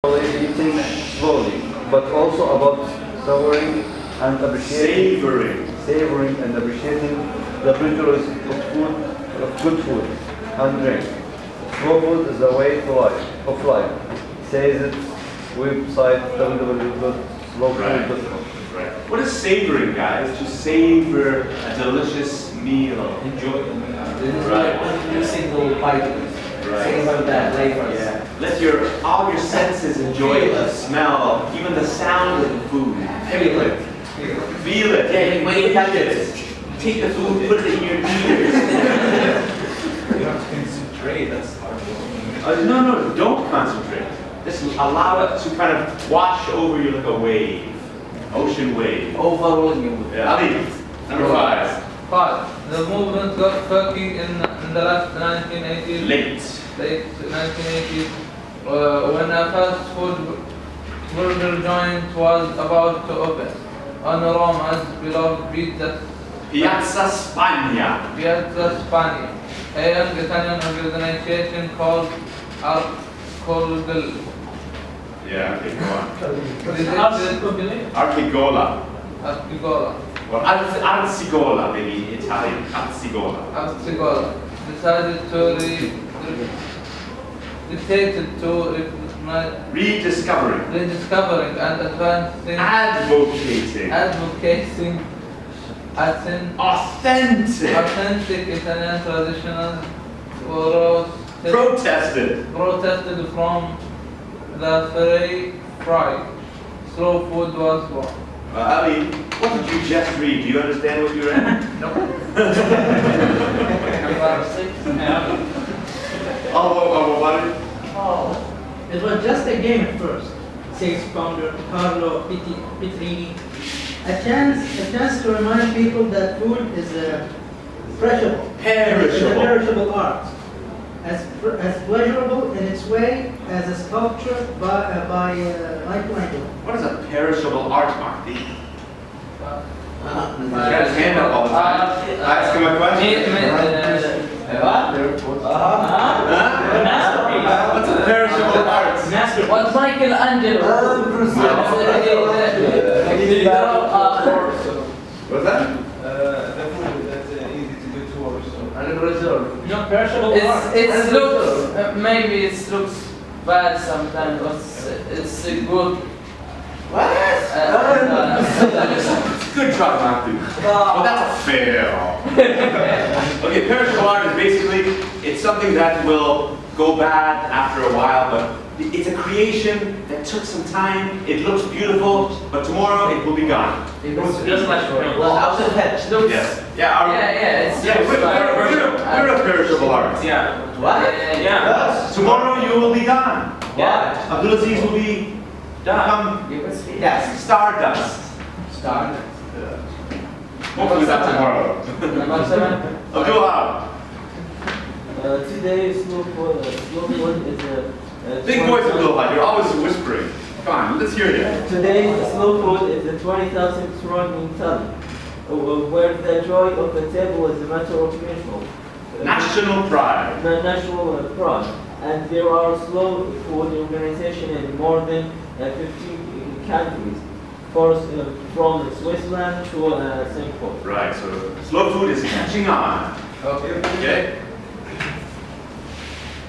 eating slowly, but also about savoring and appreciating, savoring and appreciating the pleasures of food, of good food and drink. Slow food is the way to life, of life, says its website www.slowfood.com. Right. What is savoring, guys? To savor a delicious meal. Enjoy them. Right. Every single bite. Right. Savor that flavors. Yeah. Let all your senses enjoy the smell, even the sound of the food. Feel it. Feel it. Yeah, when you touch it, take the food, put it in your ears. You have to concentrate, that's hard. No, don't concentrate. Just allow it to kind of wash over you like a wave. Ocean wave. Overwhelm you. Yeah. Ali, number 5. 5. The movement got quirky in the last 1980s. Late 1980s, when a fast food burger joint was about to open on Roma's beloved Piazza Spagna. Piazza Spagna, a young Italian organization called Arcola. Yeah, okay, go on. Arcola. Artigola. Or Arzigola, maybe Italian. Arzigola. Arcola decided to rediscovering and advancing, advocating authentic Italian traditions protested from the fry. Slow food was born. Ali, what did you just read? Do you understand what you read? No. Oh, it was just a game at first, says founder Carlo Petrini. A chance to remind people that food is a perishable art, as pleasurable in its way as a sculpture by Michelangelo. What is a perishable art, Marty? He's got his hand up all the time. Ask him a question. What's a perishable art? What's Michelangelo? What's that? The food that's easy to do tours. No, perishable art. It looks, maybe it looks bad sometimes, but it's a good. Good try, Matthew. Well, that's a fail. Okay, perishable art is basically, it's something that will go bad after a while, but it's a creation that took some time. It looks beautiful, but tomorrow it will be gone. It looks just like out of head. Yes. Yeah, It's we're a perishable art. Yeah. What? Yeah. Tomorrow you will be gone. Yeah. Abdulaziz will be done. Yes, stardust. Hopefully not tomorrow. Number 7. Abdullah. Today, slow food is Big voice, Abdullah. You're always whispering. Come on, let's hear you. Today, slow food is a 20,000 strong in Italy, where the joy of the table is a matter of National pride. the national pride. And there are slow food organizations in more than 15 countries, from Switzerland to Singapore. Right, so slow food is catching on. Okay?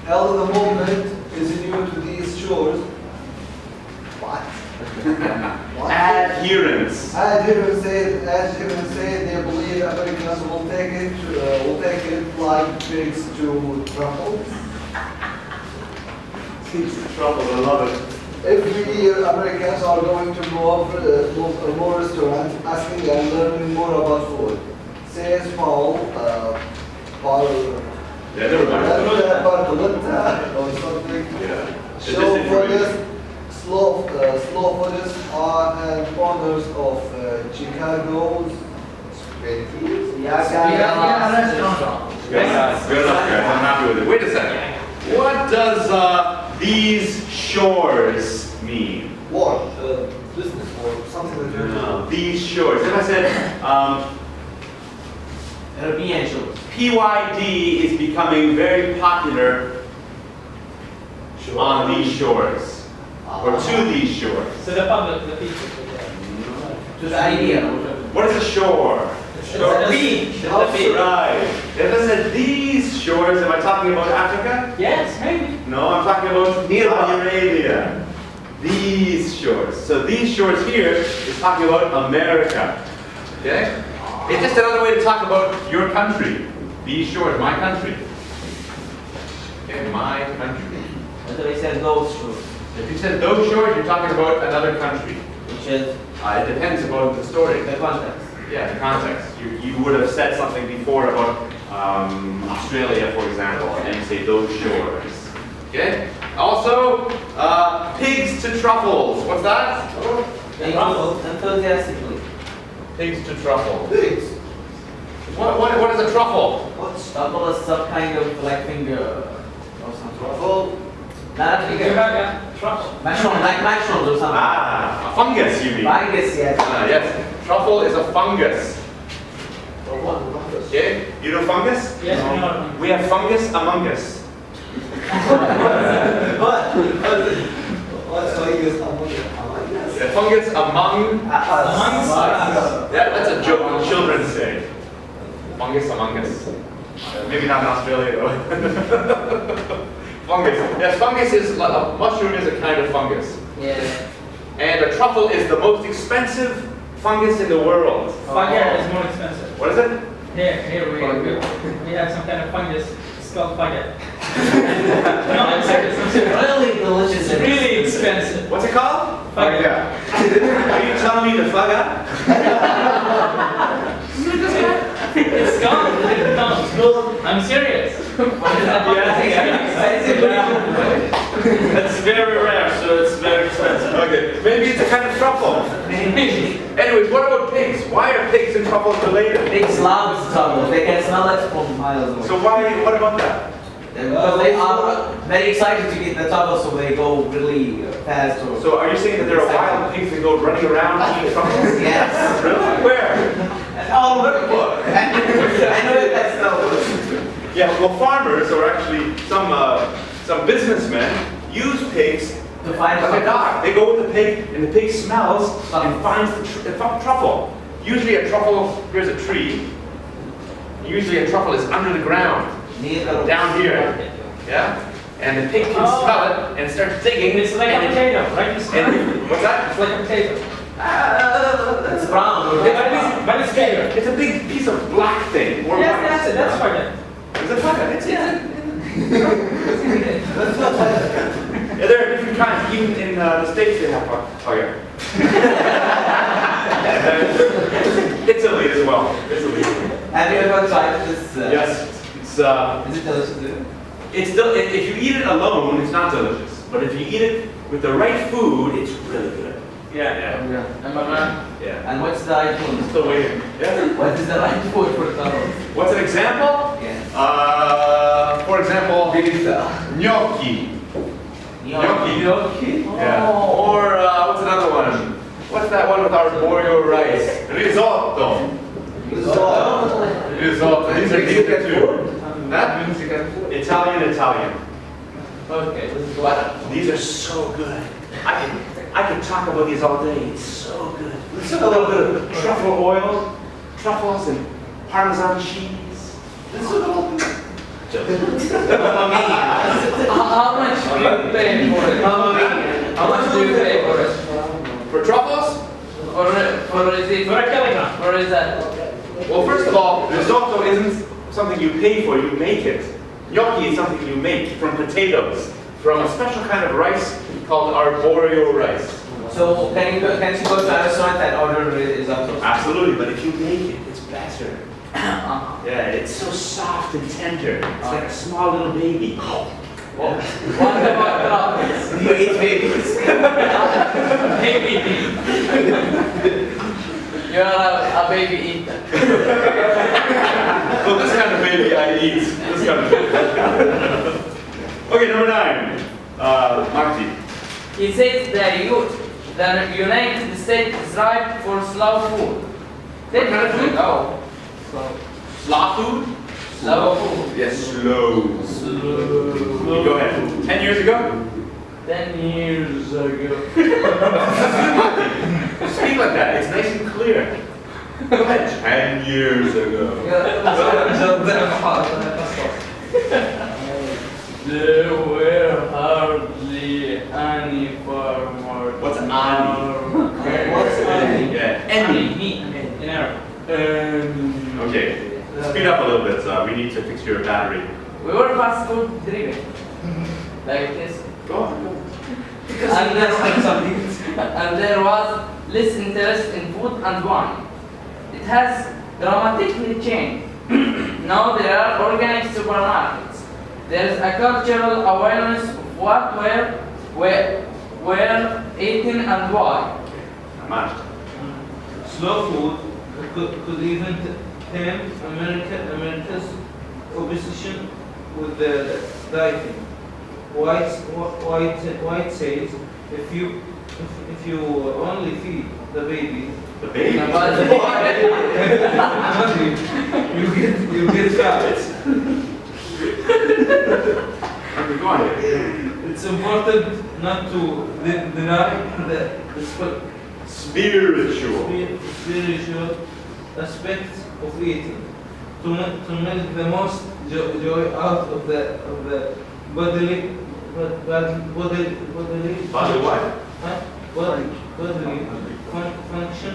Hell, the movement is new to these shores. What? Adherence. Adherents say they believe Americans will take it like pigs to truffles. Trouble, I love it. Every year, Americans are going to more restaurants, asking and learning more about food. Says Paul. Yeah, never mind. Bartoletta or something. Yeah. Slow foodies are founders of Chicago's Spaghetti's. restaurant. Good enough, guys. I'm happy with it. Wait a second. What does these shores mean? What? Business or something like that. No, these shores. If I said European shores. PYD is becoming very popular on these shores. or to these shores? So the public, the people. To the idea. What is a shore? The beach. The beach. Right. If I said these shores, am I talking about Africa? Yes, maybe. No, I'm talking about Saudi Arabia. These shores. So these shores here is talking about America. Okay? It's just another way to talk about your country. These shores, my country. Okay, my country. And so he said those shores, If you said those shores, you're talking about another country. which is It depends about the story. the context. Yeah, the context. You would have said something before about Australia, for example, and you say those shores. Okay? Also, pigs to truffles. What's that? Enthusiastically. Pigs to truffle. Pigs. What is a truffle? Truffle is some kind of like finger or something. Truffle. Not finger. Mushroom, like mushrooms or something. Ah, a fungus, you mean? Fungus, yes. Yes. Truffle is a fungus. Okay? You know fungus? Yes, we know. We have fungus among us. What's fungus among us? Yeah, fungus among Amongst us. Yeah, that's a joke children say. Fungus among us. Maybe not in Australia though. Fungus. Yes, fungus is, a mushroom is a kind of fungus. Yeah. And a truffle is the most expensive fungus in the world. Fugger is more expensive. What is it? Here we have some kind of fungus. It's called fugger. No, I'm serious. I'm serious. Really delicious. It's really expensive. What's it called? Fugger. Are you telling me the fugger? It's gone. No, I'm serious. It's very rare, so it's very expensive. Okay, maybe it's a kind of truffle. Anyways, what about pigs? Why are pigs and truffles related? Pigs love truffles. They can smell it from miles away. So what about that? Because they are very excited to get the truffles, so they go really fast. Or So are you saying that there are wild pigs that go running around eating truffles? yes. Really? Where? All over the book. I know that that's not. Yeah, well farmers, or actually some businessmen, use pigs To find like a dog. They go with the pig, and the pig smells and finds the truffle. Usually a truffle, here's a tree. Usually a truffle is under the ground, down here. Yeah? And the pig can smell it and start digging. It's like a potato, right? It's What's that? like a potato. It's brown. But it's bigger. It's a big piece of black thing. Or Yes, white. that's it. That's fugger. Is it fugger? It's yeah, there are different kinds. Even in the States they have fugger. Italy as well. Italy. Have you ever tried this? Yes. Is it delicious? If you eat it alone, it's not delicious. But if you eat it with the right food, it's really good. Yeah. And what's the right food? Still waiting. Yeah. What is the right food for truffles? What's an example? Yeah. For example, gnocchi. Gnocchi. Yeah. Or what's another one? What's that one with arborio rice? Risotto. Risotto. These are two. That Italian. Okay, this is what? These are so good. I can talk about these all day. It's so good. Let's have a little bit of truffle oil, truffles and Parmesan cheese. This is a little bit. How much do you pay for it? How much do you pay for it? For truffles? Or is it? For a kilogram. Or is that? Well, first of all, risotto isn't something you pay for, you make it. Gnocchi is something you make from potatoes, from a special kind of rice called arborio rice. So can you go to a restaurant and order risotto? Absolutely, but if you make it, it's better. Yeah, it's so soft and tender. It's like a small little baby. What about truffles? You eat babies. You're a baby eater. Well, this kind of baby I eat. This kind of baby. Okay, number 9. Marty. He says the United States is ripe for slow food. What kind of food? Oh. Slow food? Slow food. Yes, slow. Go ahead. 10 years ago? 10 years ago. Speak like that. It's nice and clear. Go ahead. 10 years ago. There were hardly any farmers. What's ani? What's ani? Yeah. Any. In Arab. Okay. Speed up a little bit. We need to fix your battery. We were fast food driven. Like this. Go on. And there was less interest in food and wine. It has dramatically changed. Now there are organic supermarkets. There is a cultural awareness of what were eaten and why. Ahmad. Slow food could even tame America's obsession with the dieting. White says if you only feed the baby, The baby. you get fat. Okay, go on. It's important not to deny the Spiritual. spiritual aspects of eating, to make the most joy out of the bodily Bodily what?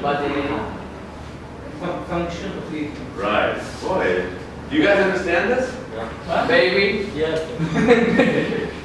bodily function of eating. Right. Boy. Do you guys understand this? Baby. Yes.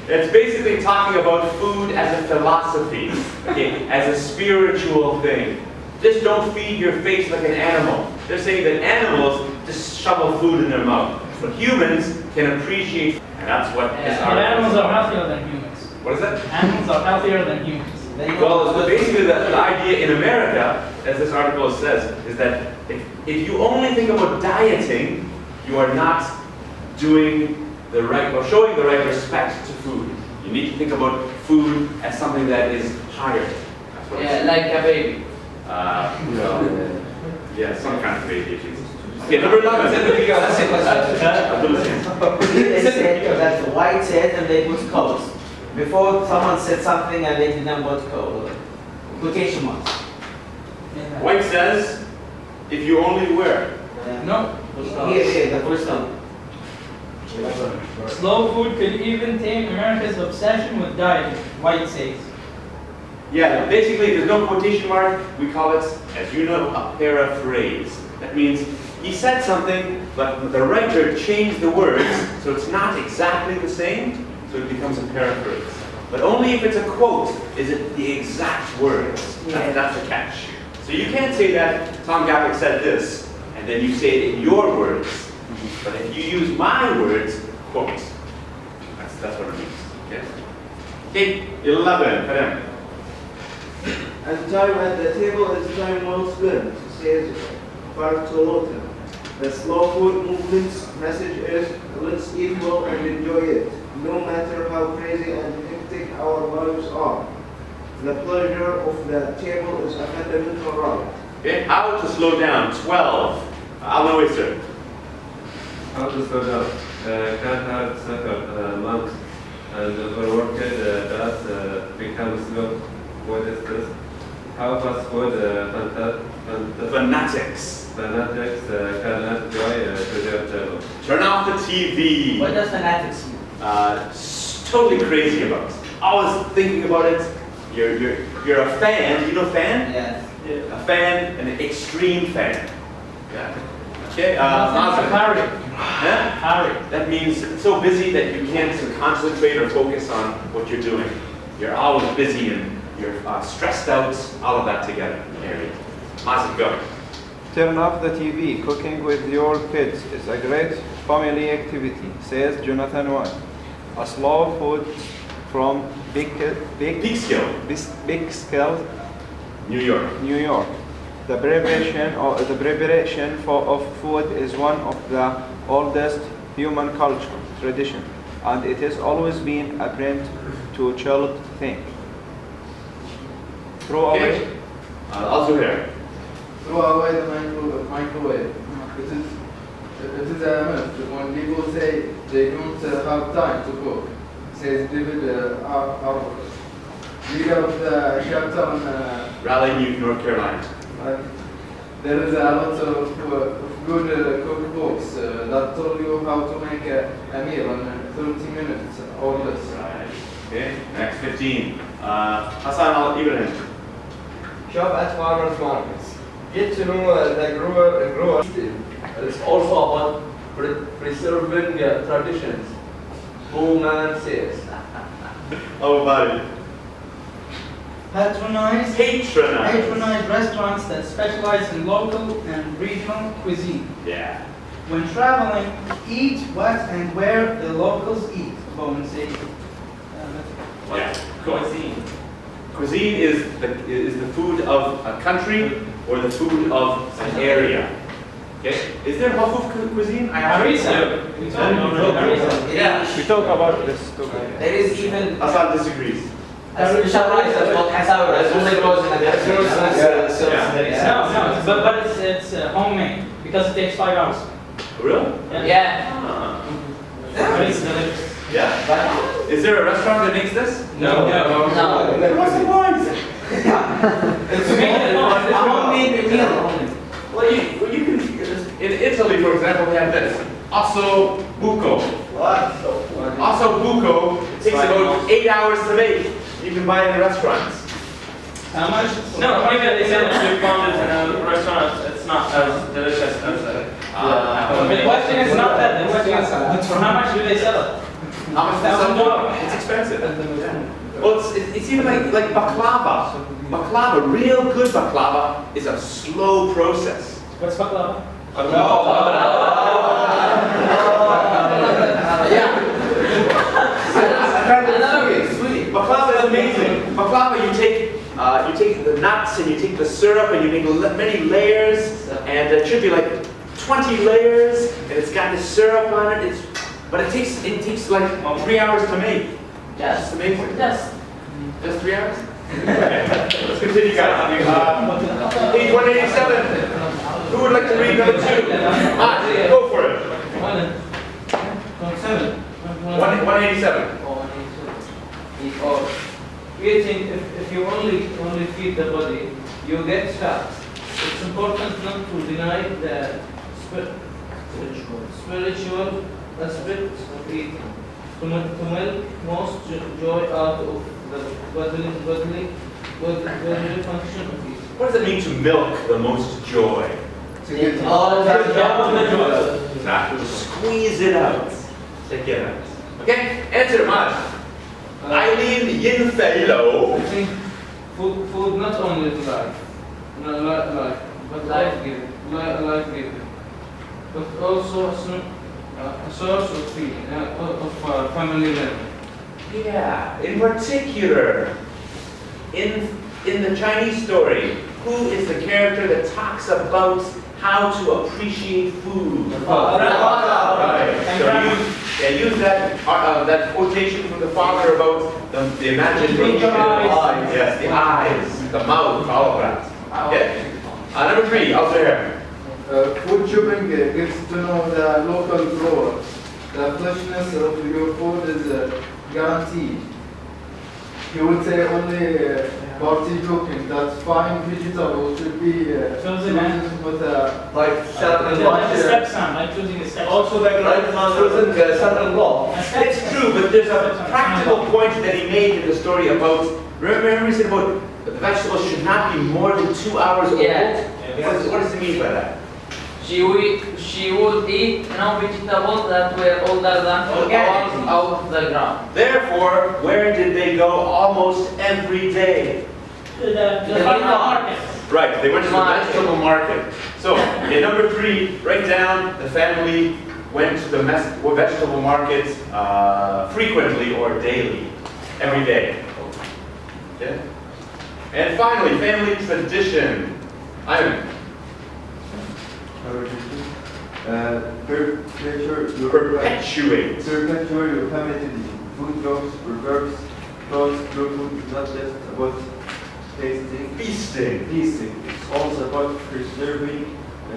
It's basically talking about food as a philosophy, okay, as a spiritual thing. Just don't feed your face like an animal. They're saying that animals just shovel food in their mouth, but humans can appreciate, and that's what this article Animals is are about. healthier than humans. What is that? Animals are healthier than humans. Well, so basically the idea in America, as this article says, is that if you only think about dieting, you are not doing the right, or showing the right respect to food. You need to think about food as something that is higher. That's what Yeah, like a baby. well, yeah, some kind of baby at least. Okay, number 11. Abdullah Said. They said that white said and they put quotes. Before someone said something and they didn't put quotation marks. White says, if you only wear. No. Here, the first one. Slow food could even tame America's obsession with dieting, White says. Yeah, basically, there's no quotation mark. We call it, as you know, a paraphrase. That means he said something, but the writer changed the words, so it's not exactly the same, so it becomes a paraphrase. But only if it's a quote is it the exact words. That's the catch. So you can't say that Tom Gapic said this, and then you say it in your words. But if you use my words, quote. That's what it means. Okay. Okay, 11. Karim. And time at the table is time well spent, says Bartolota. The slow food movement's message is, let's eat well and enjoy it, no matter how crazy and hectic our lives are. The pleasure of the table is a fundamental right. Okay, how to slow down. 12. I'll wait, sir. How to slow down? Can't have suffer monks and overworked that become slow. What is this? How fast food Fanatics. fanatics can add joy to their table. Turn off the TV. What does fanatics mean? Totally crazy about it. Always thinking about it. You're a fan. You know fan? Yes. Yeah, a fan, an extreme fan. Yeah. Okay. Harry. Huh? Harry. That means so busy that you can't concentrate or focus on what you're doing. You're always busy and you're stressed out. All of that together. Harry. Mazin, go. Turn off the TV. Cooking with your kids is a great family activity, says Jonathan White. A slow food from Peekskill, New York. New York. The preparation of food is one of the oldest human culture tradition, and it has always been a print to child think. Throw away. Okay. Also here. Throw away the microwave. It is a myth when people say they don't have time to cook. Says David Arbuckle. read out the chapter on Raleigh, North Carolina. there is a lot of good cookbooks that tell you how to make a meal in 30 minutes or less. Right. Okay. Next 15. Hassan Ibrahim. Shop at farmers markets. Get to know the grower. It's also about preserving traditions. Bowman says. How about it? Patronize Patronize. restaurants that specialize in local and regional cuisine. Yeah. When traveling, eat what and where the locals eat. Bowman says. Yeah. Cuisine. Cuisine is the food of a country or the food of an area. Okay. Is there Hafuf cuisine? Harissa. Yeah. We talk about this too. There is even Hassan disagrees. special rice that's called hasawa. It's only grows in No, but it's homemade because it takes 5 hours. Really? Yeah. Ah. Harissa delicious. Yeah. Is there a restaurant that makes this? No. What's the point? It's made a homemade meal. Well, you can. In Italy, for example, they have this osso buco. What? Osso buco takes about 8 hours to make. You can buy it in restaurants. How much? No, even they said if you found it in a restaurant, it's not as delicious as the question is not that. The question is for how much do they sell it? How much does it cost? It's expensive. Well, it's even like baklava. Baklava, real good baklava, is a slow process. What's baklava? Baklava is amazing. Baklava, you take the nuts and you take the syrup and you make many layers, and it should be like 20 layers, and it's got the syrup on it. But it takes like 3 hours to make. Yes. It's amazing. Yes. Just 3 hours? Let's continue, guys. Page 187. Who would like to read number 2? Go for it. 187. Eating, if you only feed the body, you get fat. It's important not to deny the spiritual aspect of eating. To milk most joy out of the bodily function of eating. What does it mean to milk the most joy? To get all of the joy. Exactly. To squeeze it out. Take it out. Okay? Answer, Maj. Eileen Yinfelo. I think food not only life, but life-giving, but also a source of feeling, of family living. Yeah, in particular, in the Chinese story, who is the character that talks about how to appreciate food? Right. So use that quotation from the father about the imagination. Yes, the eyes, the mouth, all of that. Okay. Number 3, out there. Food shopping gets to know the local grower. The freshness of your food is guaranteed. You would say only party cooking that fine vegetables should be chosen with a Like certain Like a stepson, like choosing a stepson. Also, the grandmother choosing certain law. It's true, but there's a practical point that he made in the story about, remember he said about the vegetables should not be more than 2 hours old? Yeah. What does he mean by that? She would eat no vegetables that were older than 4 hours out of the ground. Therefore, where did they go almost every day? To the market. Right, they went to the vegetable market. So, in number 3, write down the family went to the vegetable market frequently or daily, every day. Okay? And finally, family tradition. Ivan. Perpetuate your family tradition. Food jokes, proverbs, thoughts, pure food is not just about tasting. Feasting. It's also about preserving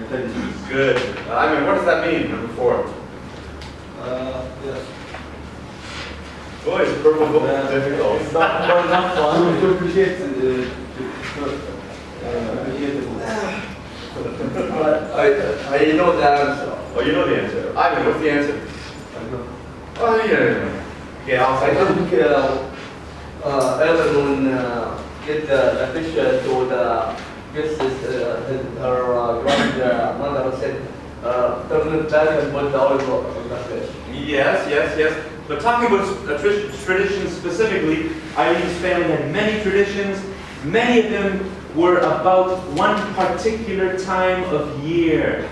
traditions. Good. Ivan, what does that mean, number 4? Yes. Boy, it's purple book is difficult. It's not fun. To appreciate I know the answer. Oh, you know the answer. Ivan, what's the answer? Oh, yeah. Okay, I'll I say think Ellen will get the fish to the guest her grandmother said turn it back and put the olive on the fish. yes, yes, yes. But talking about traditions specifically, Eileen's family had many traditions. Many of them were about one particular time of year.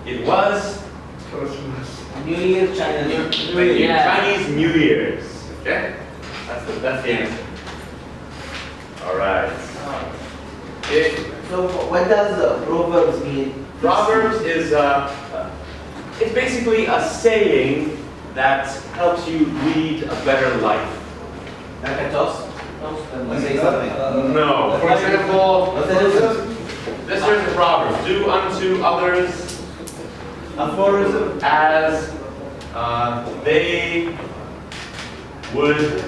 It was Christmas. New Year, Chinese New Year. Chinese New Year's. Okay? That's the answer. Alright. Okay. So what does Proverbs mean? Proverbs is it's basically a saying that helps you lead a better life. Like a toast? Say something. No. For example, this is the proverb. Do unto others Aphorism. as they would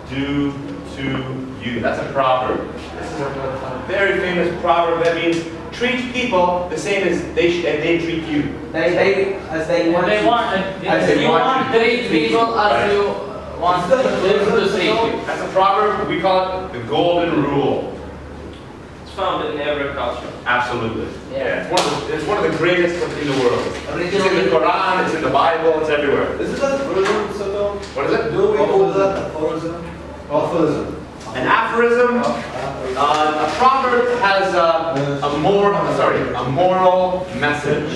do to you. That's a proverb. This is a very famous proverb that means treat people the same as they treat you. As they want. They want, As they you want want you. to treat people as you want them to treat you. That's a proverb. We call it the golden rule. It's found in every culture. Absolutely. Yeah. It's one of the greatest in the world. It's in the Quran, it's in the Bible, it's everywhere. Is it that aphorism, Sato? What is it? Do we call that aphorism? Aphorism. An aphorism, a proverb has a moral message.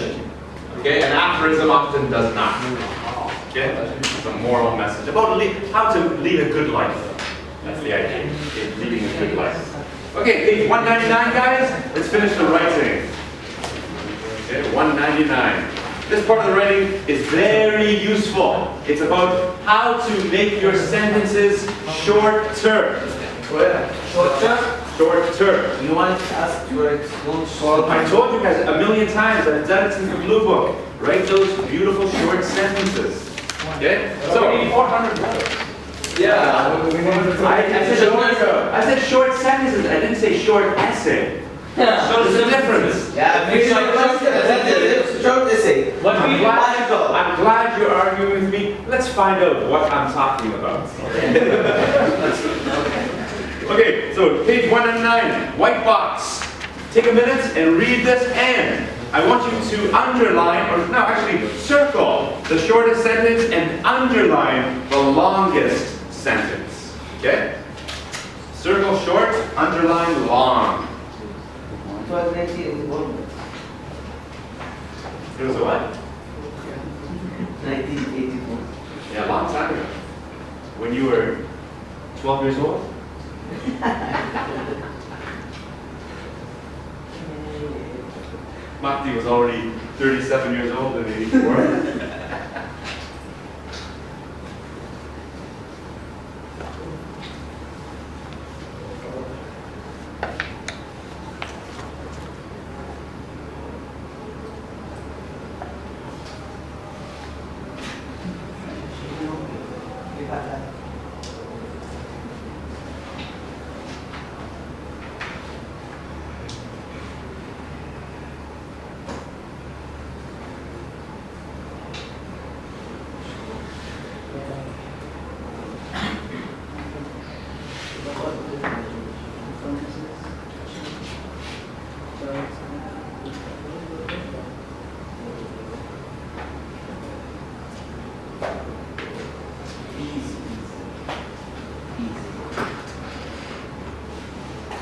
Okay, an aphorism often does not. Okay, it's a moral message about how to lead a good life. That's the idea. Okay, leading a good life. Okay, page 199, guys. Let's finish the writing. Okay, 199. This part of the writing is very useful. It's about how to make your sentences shorter. Shorter. You want us to explore I told you guys a million times, I've done it since the blue book. Write those beautiful short sentences. Okay? So, 400 letters. Yeah. I said short sentences, I didn't say short essay. So there's a difference. Yeah, short essay. I'm glad you're arguing with me. Let's find out what I'm talking about. Okay, so page 109, white box. Take a minute and read this, and I want you to underline, or no, actually circle the shortest sentence and underline the longest sentence. Okay? Circle short, underline long. It was 1981. It was a what? 1984. Yeah, a long time ago. When you were 12 years old? Mahdi was already 37 years old in 84.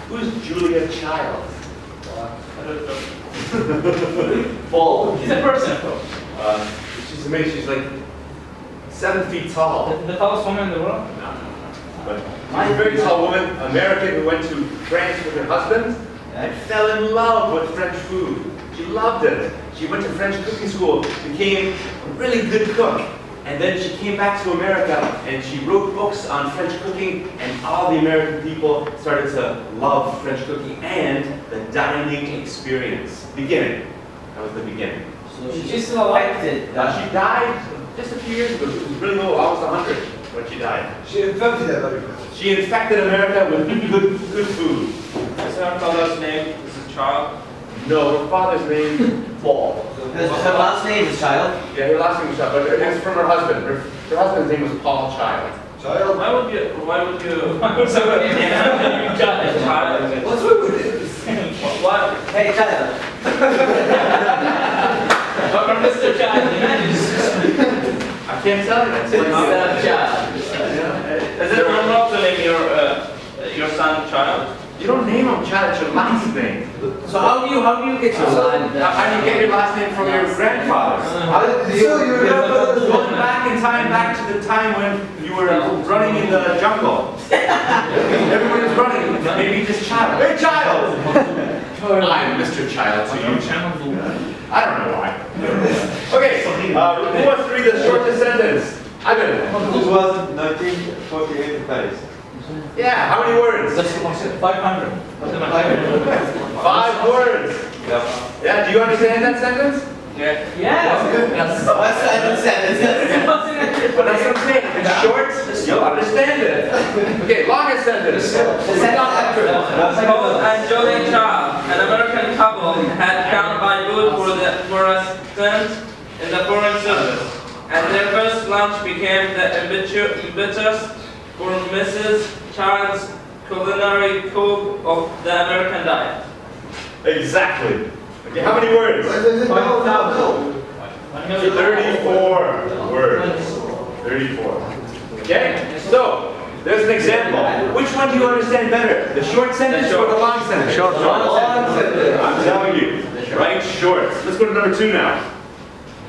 Who's Julia Child? I don't know. Paul. She's a person, of course. She's amazing. She's like 7 feet tall. The tallest woman in the world? No. But she's a very tall woman, American, who went to France with her husband and fell in love with French food. She loved it. She went to French cooking school, became a really good cook. And then she came back to America and she wrote books on French cooking, and all the American people started to love French cooking and the dining experience. Beginning. That was the beginning. So she's still alive. She died just a few years ago. She was really low, almost 100. when she died? She infected America. She infected America with good food. Is her father's name Mrs. Child? No, her father's name Paul. Her last name is Child? Yeah, her last name was Child, but it's from her husband. Her husband's name was Paul Child. Child? Why would somebody name a child? What's wrong with this? What? Hey, Child. Or Mr. Child? I can't tell you. It's like Child. Is it normal to name your son Child? you don't name him Child, it's your last name. So how do you get your son? How do you get your last name from your grandfather? So you remember Going back in time, back to the time when you were running in the jungle. Everyone is running, maybe just Child. Hey, Child! I'm Mr. Child to you. I don't know why. Okay, who wants to read the shortest sentence? Ivan. This was 1948 in Paris. Yeah, how many words? 500. 5 words. Yeah, do you understand that sentence? Yeah. Yes. But that's what I'm saying. If it's short, you'll understand it. Okay, longest sentence. Paul and Jolene Child, an American couple, had come by boat for a stint in the Foreign Service, and their first lunch became the impetus for Mrs. Child's culinary code of the American diet. Exactly. Okay, how many words? 34 words. 34. Okay? So, there's an example. Which one do you understand better? The short sentence or the long sentence? Short sentence. I'm telling you. Write short. Let's go to number 2 now.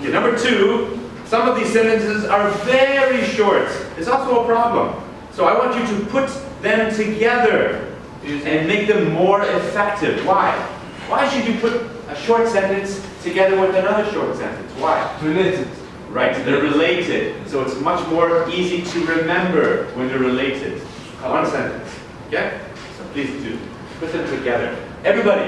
Okay, number 2, some of these sentences are very short. It's also a problem. So I want you to put them together and make them more effective. Why? Why should you put a short sentence together with another short sentence? Why? related. Right, they're related. So it's much more easy to remember when they're related. One sentence. Okay? So please do. Put them together. Everybody,